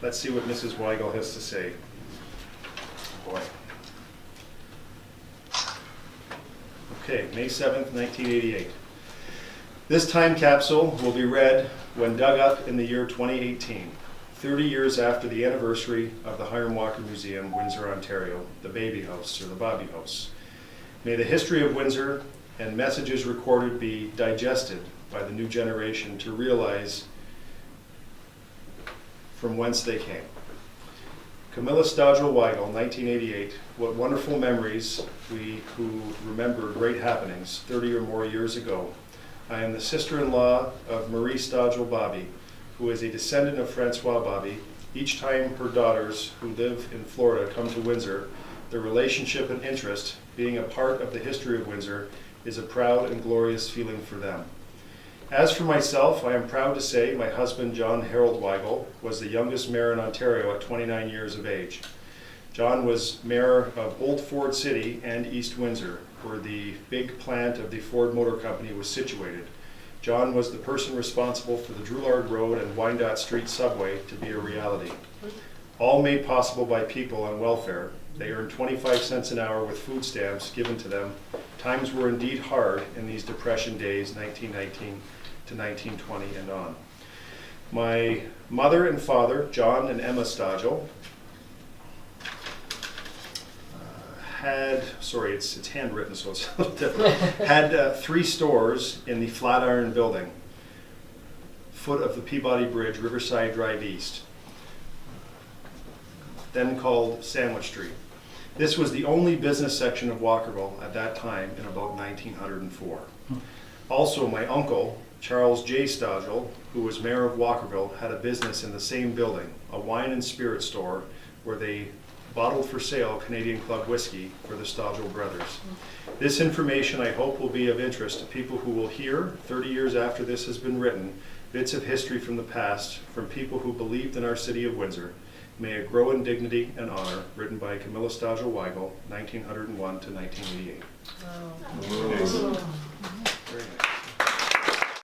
Let's see what Mrs. Weigel has to say. Boy. Okay, May 7th, 1988. This time capsule will be read when dug up in the year 2018, 30 years after the anniversary of the Hiram Walker Museum, Windsor, Ontario, the baby house or the Bobby house. May the history of Windsor and messages recorded be digested by the new generation to realize from whence they came. Camilla Stodgel Weigel, 1988. What wonderful memories, we who remember great happenings 30 or more years ago. I am the sister-in-law of Marie Stodgel Bobby, who is a descendant of Francois Bobby. Each time her daughters, who live in Florida, come to Windsor, their relationship and interest, being a part of the history of Windsor, is a proud and glorious feeling for them. As for myself, I am proud to say my husband, John Harold Weigel, was the youngest mayor in Ontario at 29 years of age. John was mayor of Old Ford City and East Windsor, where the big plant of the Ford Motor Company was situated. John was the person responsible for the Drouillard Road and Wyandotte Street subway to be a reality. All made possible by people on welfare. They earned 25 cents an hour with food stamps given to them. Times were indeed hard in these Depression days, 1919 to 1920 and on. My mother and father, John and Emma Stodgel, it's handwritten, so it's a little different, had 3 stores in the Flatiron building, foot of the Peabody Bridge, Riverside Drive East, then called Sandwich Street. This was the only business section of Walkerville at that time in about 1904. Also, my uncle, Charles J. Stodgel, who was mayor of Walkerville, had a business in the same building, a wine and spirit store where they bottled for sale Canadian Club whiskey for the Stodgel brothers. This information, I hope, will be of interest to people who will hear, 30 years after this has been written, bits of history from the past from people who believed in our city of Windsor. May it grow in dignity and honor, written by Camilla Stodgel Weigel, 1901 to 1988. Wow.